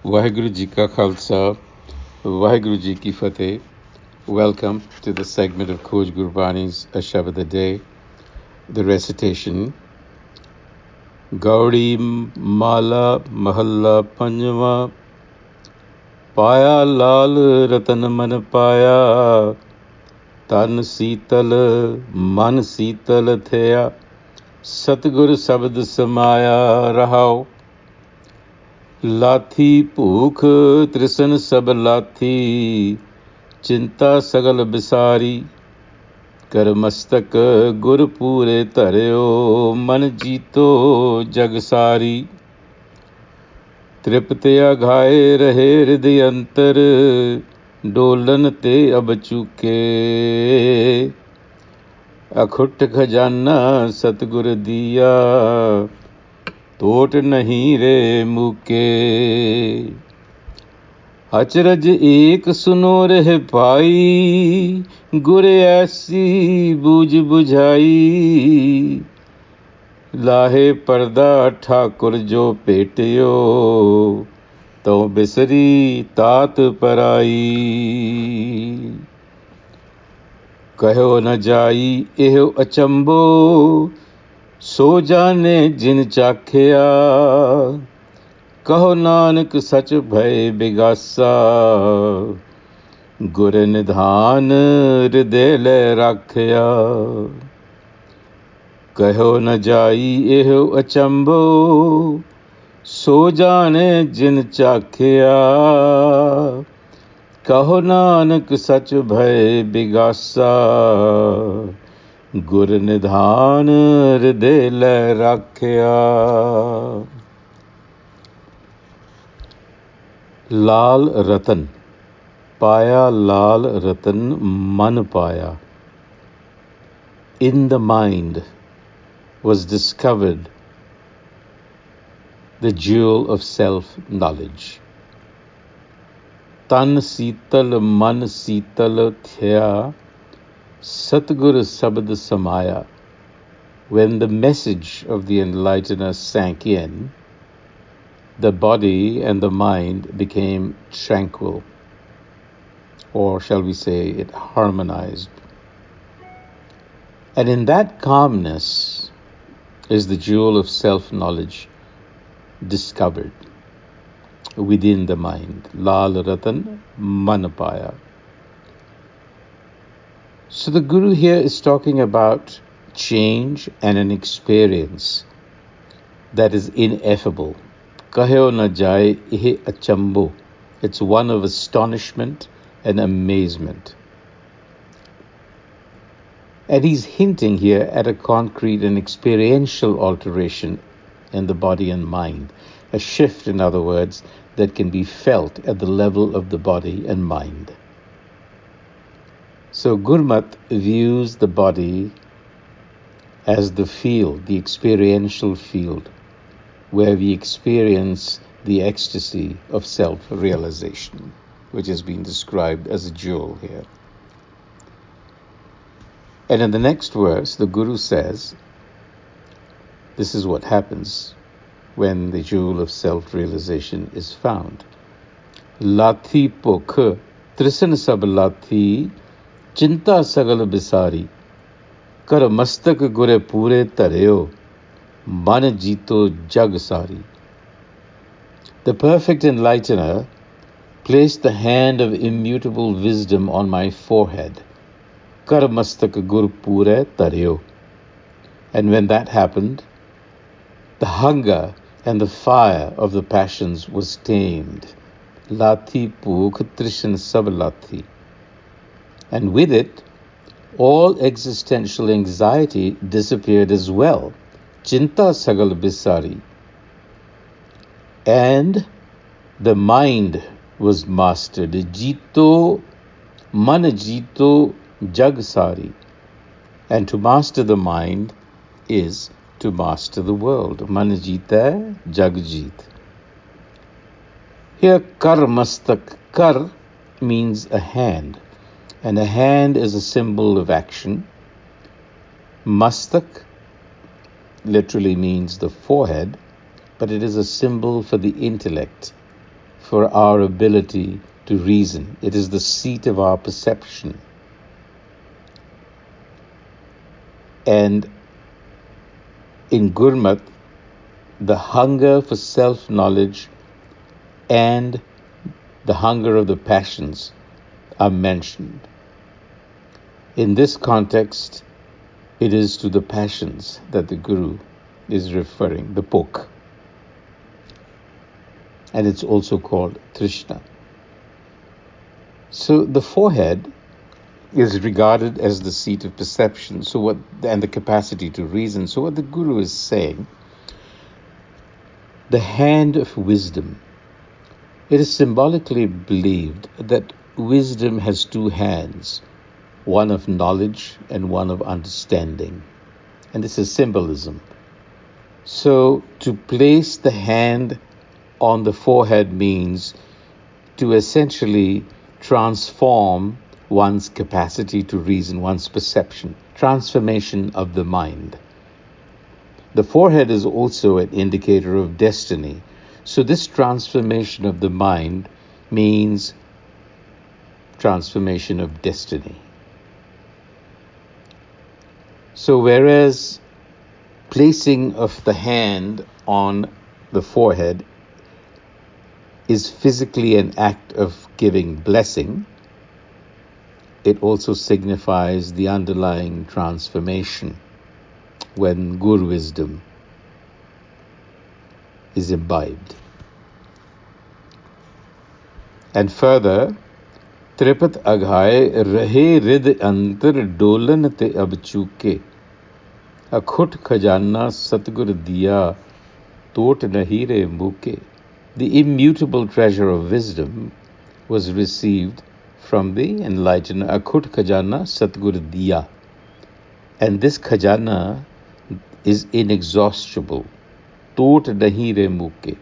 Waheguru Ji Ka Khalsa, Waheguru Ji Ki Fateh. Welcome to the segment of Khoj Gurbani's a-sabad-a-day, the recitation. Gauri Mala Mahalla Panjwa, Paia Laal Ratan Man Paia, Tan Seetal Man Seetal Thaya, Satgur Sabad Samaya Rahao. लाथी भूख तृसन सब लाथी चिंता सगल बिसारी कर मस्तक गुर पूरे धरियो मन जीतो जग सारी तृप्तिया घाए रहे हृदय अंतर डोलन ते अब चूके अखुट खजाना सतगुर दिया तोट नहीं रे मुके अचरज एक सुनो रहे भाई गुर ऐसी बूझ बुझाई लाहे पर्दा ठाकुर जो पेटियो तो बिसरी तात पराई कहो न जाई एहो अचंबो सो जाने जिन चाखिया कहो नानक सच भय बिगासा गुर निधान हृदय ले राखिया कहो न जाई एहो अचंभो सो जाने जिन चाखिया कहो नानक सच भय बिगासा गुर निधान हृदय ले राखिया। लाल रतन, पाया लाल रतन मन पाया. In the mind was discovered the jewel of self-knowledge. Tan Seetal Man Seetal Thya Satgur Sabad Samaya. When the message of the enlightener sank in, the body and the mind became tranquil, or shall we say it harmonized. And in that calmness is the jewel of self-knowledge discovered within the mind. Laal Ratan Man Paia. So the Guru here is talking about change and an experience that is ineffable. Kahyo na jai ihe achambo. It's one of astonishment and amazement. And he's hinting here at a concrete and experiential alteration in the body and mind. A shift, in other words, that can be felt at the level of the body and mind. So Gurmat views the body as the field, the experiential field, where we experience the ecstasy of self-realization, which has been described as a jewel here. And in the next verse, the Guru says, this is what happens when the jewel of self-realization is found. Lathi pokh, trisan sab lathi, Chinta sagal bisari, kar mastak gure pure tareo, man jito jag sari. The perfect enlightener placed the hand of immutable wisdom on my forehead, kar mastak gur pure tareo. And when that happened, the hunger and the fire of the passions was tamed. Lathi pukh trishan sab lathi. And with it, all existential anxiety disappeared as well. Chinta sagal bisari. And the mind was mastered. Jito, man jito, jag sari. And to master the mind is to master the world. Man jita, jag jeet. Here, kar mastak. Kar means a hand. And a hand is a symbol of action. Mastak literally means the forehead, but it is a symbol for the intellect, for our ability to reason. It is the seat of our perception. And in Gurmat, the hunger for self-knowledge and the hunger of the passions are mentioned. In this context, it is to the passions that the Guru is referring, the pok. And it's also called Trishna. So the forehead is regarded as the seat of perception, and the capacity to reason. So what the Guru is saying, the hand of wisdom, it is symbolically believed that wisdom has two hands, one of knowledge and one of understanding. And this is symbolism. So to place the hand on the forehead means to essentially transform one's capacity to reason, one's perception, transformation of the mind. The forehead is also an indicator of destiny. So this transformation of the mind means transformation of destiny. So whereas placing of the hand on the forehead is physically an act of giving blessing, it also signifies the underlying transformation when Gur wisdom is imbibed. And further, Tripat aghaye rahe rid antar dolan te ab chuke, akhut khajana satgur diya tot nahi re muke. The immutable treasure of wisdom was received from the enlightened Akhut Khajana Satgur Diya. And this Khajana is inexhaustible. Tot nahi re muke.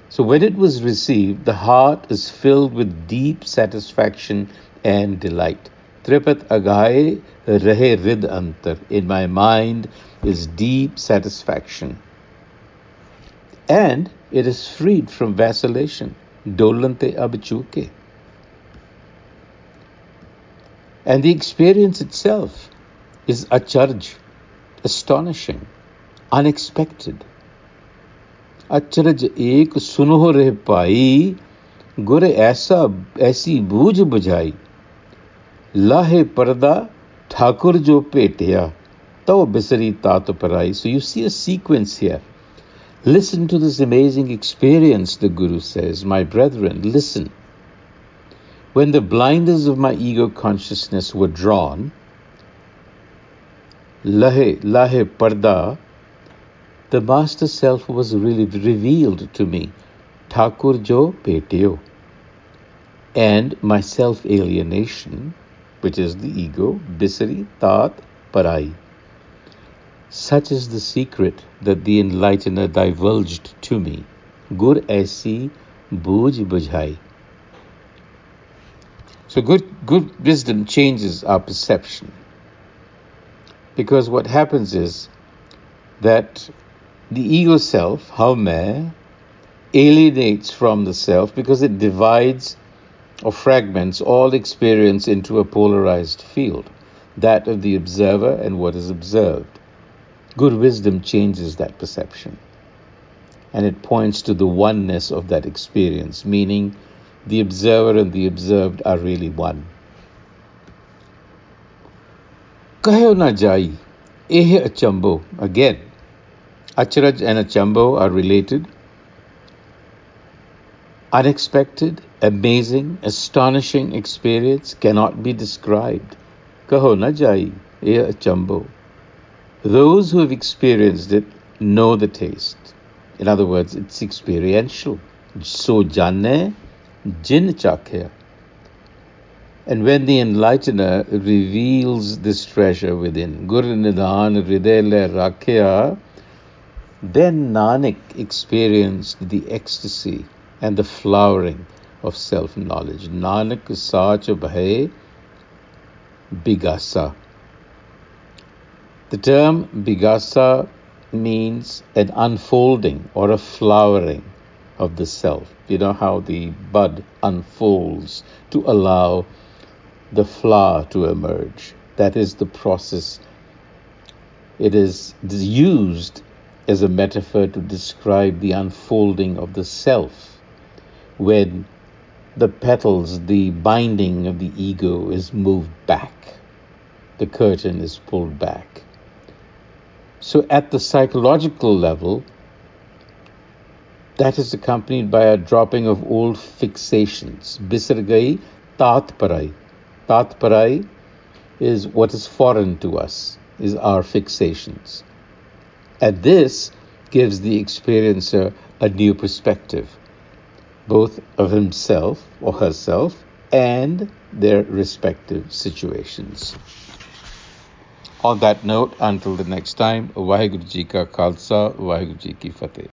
So when it was received, the heart is filled with deep satisfaction and delight. Tripat agaye rahe rid antar. In my mind is deep satisfaction. And it is freed from vacillation. Dolante ab chuke. And the experience itself is acharj, astonishing, unexpected. Acharj ek suno re pai, gur aisi booj bujhai. Lahe parda thakur jo petiya, tau bisari tat parai. So you see a sequence here. Listen to this amazing experience, the Guru says. My brethren, listen. When the blinders of my ego consciousness were drawn, lahe parda, the Master Self was really revealed to me. Thakur jo petyo. And my self-alienation, which is the ego, bisari tat parai. Such is the secret that the Enlightener divulged to me. Gur aisi booj bujhai. So good wisdom changes our perception. Because what happens is that the ego self, Haume, alienates from the self because it divides or fragments all experience into a polarized field, that of the observer and what is observed. Good wisdom changes that perception. And it points to the oneness of that experience, meaning the observer and the observed are really one. Kaho na jai, ehe achambo. Again, acharaj and achambo are related. Unexpected, amazing, astonishing experience cannot be described. Kaho na jai, ehe achambo. Those who have experienced it know the taste. In other words, it's experiential. So jane, jin chakhya. And when the Enlightener reveals this treasure within, Gur Nidhan Hriday le rakhya, then Nanak experienced the ecstasy and the flowering of self-knowledge. Nanak sach bhai bigasa. The term bigasa means an unfolding or a flowering of the self. You know how the bud unfolds to allow the flower to emerge. That is the process. It is used as a metaphor to describe the unfolding of the self when the petals, the binding of the ego is moved back. The curtain is pulled back. So at the psychological level, that is accompanied by a dropping of old fixations. Bisar gayi tat parai. Tat parai is what is foreign to us, is our fixations. And this gives the experiencer a new perspective, both of himself or herself and their respective situations. On that note, until the next time, Vaheguru Ji Ka Khalsa, Vaheguru Ji Ki Fateh.